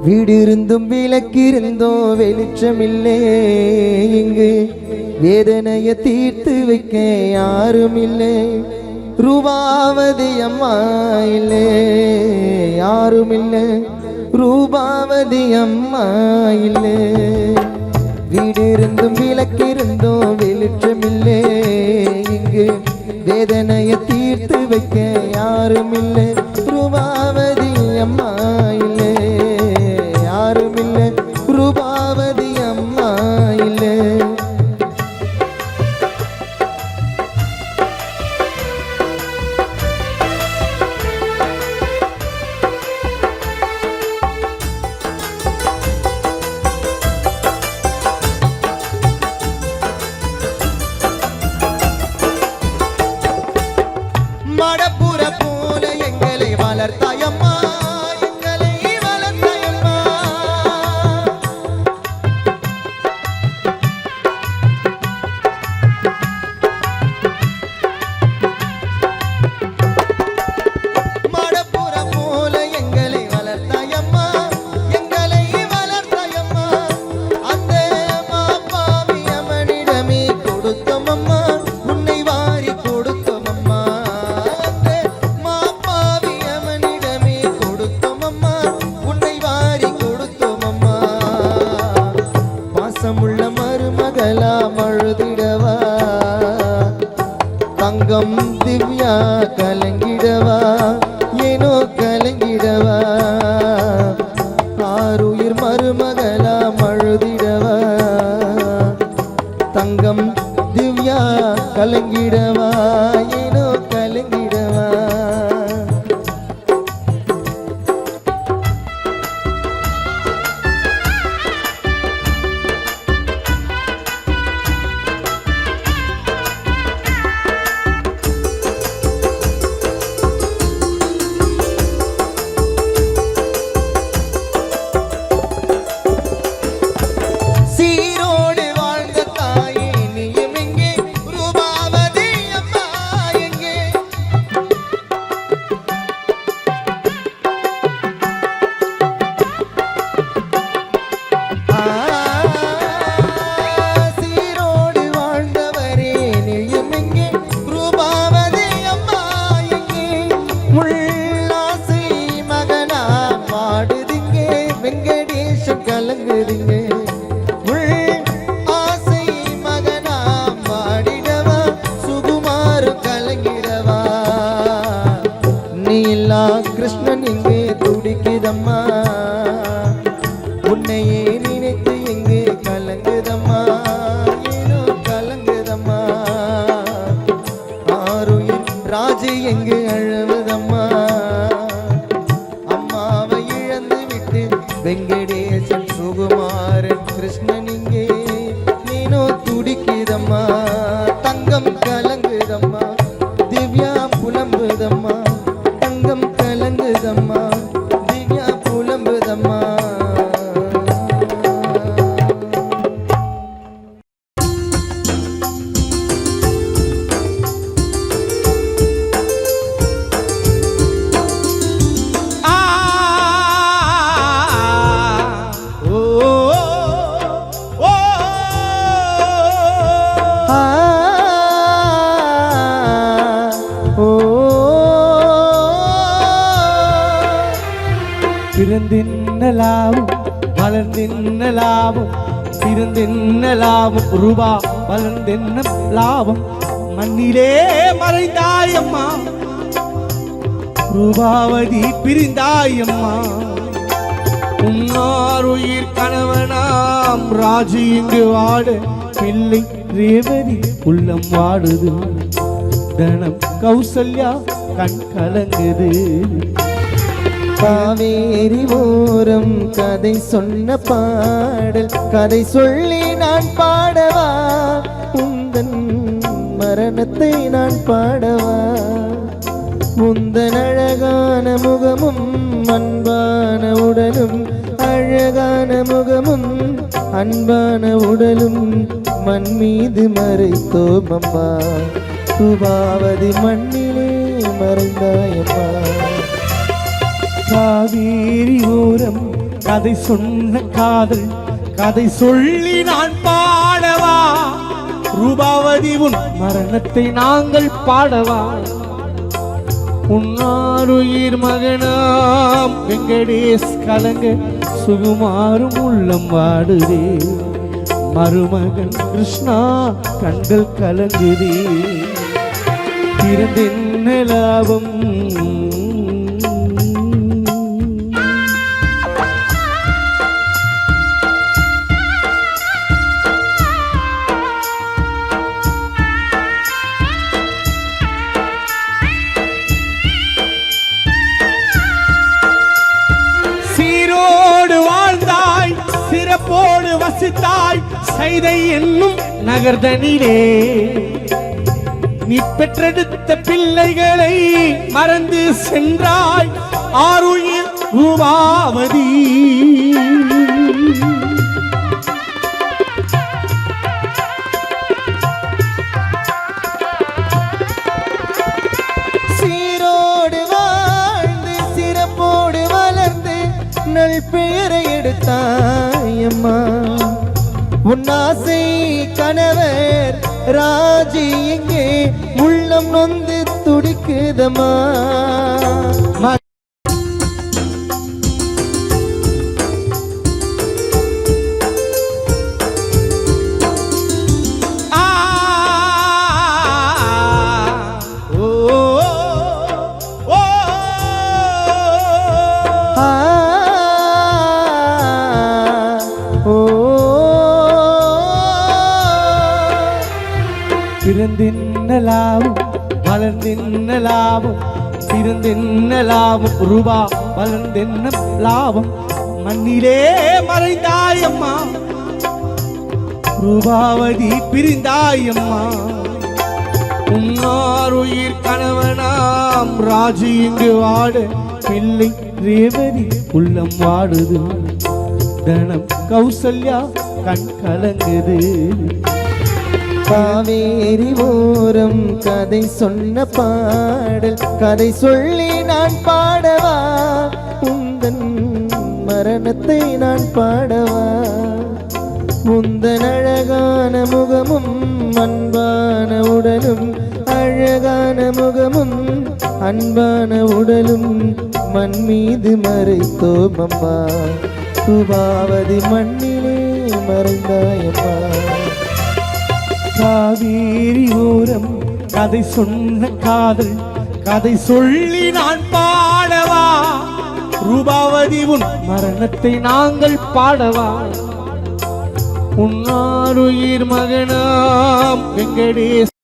வீடிருந்தும் விளக்கிருந்தோ வெளிச்சமில்லே இங்கு வேதனைய தீர்த்து வைக்க யாரும் இல்லை ரூபாவதி அம்மா இல்லே யாரும் இல்லை ரூபாவதி அம்மா இல்லே வீடிருந்தும் விளக்கிருந்தோ வெளிச்சமில்லே இங்கு வேதனைய தீர்த்து வைக்க யாரும் இல்லை ரூபாவதி அம்மா இல்லே யாரும் இல்லை ரூபாவதி அம்மா இல்லே மடப்புற போல எங்களை வளர்த்தாயம்மா எங்களை வளர்த்தாயம்மா மடப்புற போல எங்களை வளர்த்தாயம்மா எங்களை வளர்த்தாயம்மா அந்த மாப்பாவி அவனிடமே கொடுத்தோமம்மா உன்னை வாரி கொடுத்தோமம்மா பாசமுள்ள மருமகளா மழுதிடவா தங்கம் திவ்யா கலங்கிடவா ஏனோ கலங்கிடவா ஆருயிர் மருமகளா மழுதிடவா தங்கம் திவ்யா கலங்கிடவா ஏனோ கலங்கிடவா கிருஷ்ணன் இங்கே துடிக்குதம்மா உன்னையே நினைத்து இங்கே கலங்குதம்மா ஏனோ கலங்குதம்மா ஆருயிர் ராஜு எங்கு அழுவதம்மா அம்மாவை இழந்து விட்டு வெங்கடேசன் சுகுமாரன் கிருஷ்ணன் இங்கே நீனோ துடிக்குதம்மா தங்கம் கலங்குதம்மா திவ்யா புலம்புதம்மா தங்கம் கலங்குதம்மா திவ்யா புலம்புதம்மா பிறந்தென்ன லாபம் வளர்ந்தென்ன லாபம் பிறந்தென்ன லாபம் ரூபா வளர்ந்தென்ன லாபம் மண்ணிலே மறைந்தாயம்மா ரூபாவதி பிரிந்தாயம்மா உன்னாருயிர் கணவனாம் ராஜு இங்கு வாட பிள்ளை ரேவதி உள்ளம் வாடுது தனம் கௌசல்யா கண் கலங்குது காவேரி ஓரம் கதை சொன்ன பாடல் கதை சொல்லி நான் பாடவா உந்தன் மரணத்தை நான் பாடவா உந்தன் அழகான முகமும் அன்பான உடலும் அழகான முகமும் அன்பான உடலும் மண் மீது மறைத்தோம் அம்மா ரூபாவதி மண்ணிலே மறைந்தாயம்மா காவேரி ஓரம் கதை சொன்ன காதல் கதை சொல்லி நான் பாடவா ரூபாவதி உன் மரணத்தை நாங்கள் பாடவா உன்னாருயிர் மகனாம் வெங்கடேஷ் கலங்க சுகுமாரும் உள்ளம் வாடுதே மருமகன் கிருஷ்ணா கண்கள் கலங்குதே பிறந்தென்ன லாபம் சீரோடு வாழ்ந்தாய் சிறப்போடு வசித்தாய் சைதை என்னும் நகர்தனிலே நீ பெற்றெடுத்த பிள்ளைகளை மறந்து சென்றாய் ஆருயிர் ரூபாவதி சீரோடு வாழ்ந்து சிறப்போடு வளர்ந்து நல் பெயரை எடுத்தாயம்மா உன்னாசை கணவர் ராஜி எங்கே உள்ளம் நொந்து துடிக்குதம்மா பிறந்தென்ன லாபம் வளர்ந்தென்ன லாபம் பிறந்தென்ன லாபம் ரூபா வளர்ந்தென்ன லாபம் மண்ணிலே மறைந்தாயம்மா ரூபாவதி பிரிந்தாயம்மா உன்னாருயிர் கணவனாம் ராஜு இங்கு வாட பிள்ளை ரேவதி உள்ளம் வாடுது தனம் கௌசல்யா கண் கலங்குது காவேரி ஓரம் கதை சொன்ன பாடல் கதை சொல்லி நான் பாடவா உந்தன் மரணத்தை நான் பாடவா உந்தன் அழகான முகமும் அன்பான உடலும் அழகான முகமும் அன்பான உடலும் மண் மீது மறைத்தோம் அம்மா ரூபாவதி மண்ணிலே மறைந்தாயம்மா காவேரி ஓரம் கதை சொன்ன காதல் கதை சொல்லி நான் பாடவா ரூபாவதி உன் மரணத்தை நாங்கள் பாடவா உன்னாருயிர் மகனாம் வெங்கடேஷ்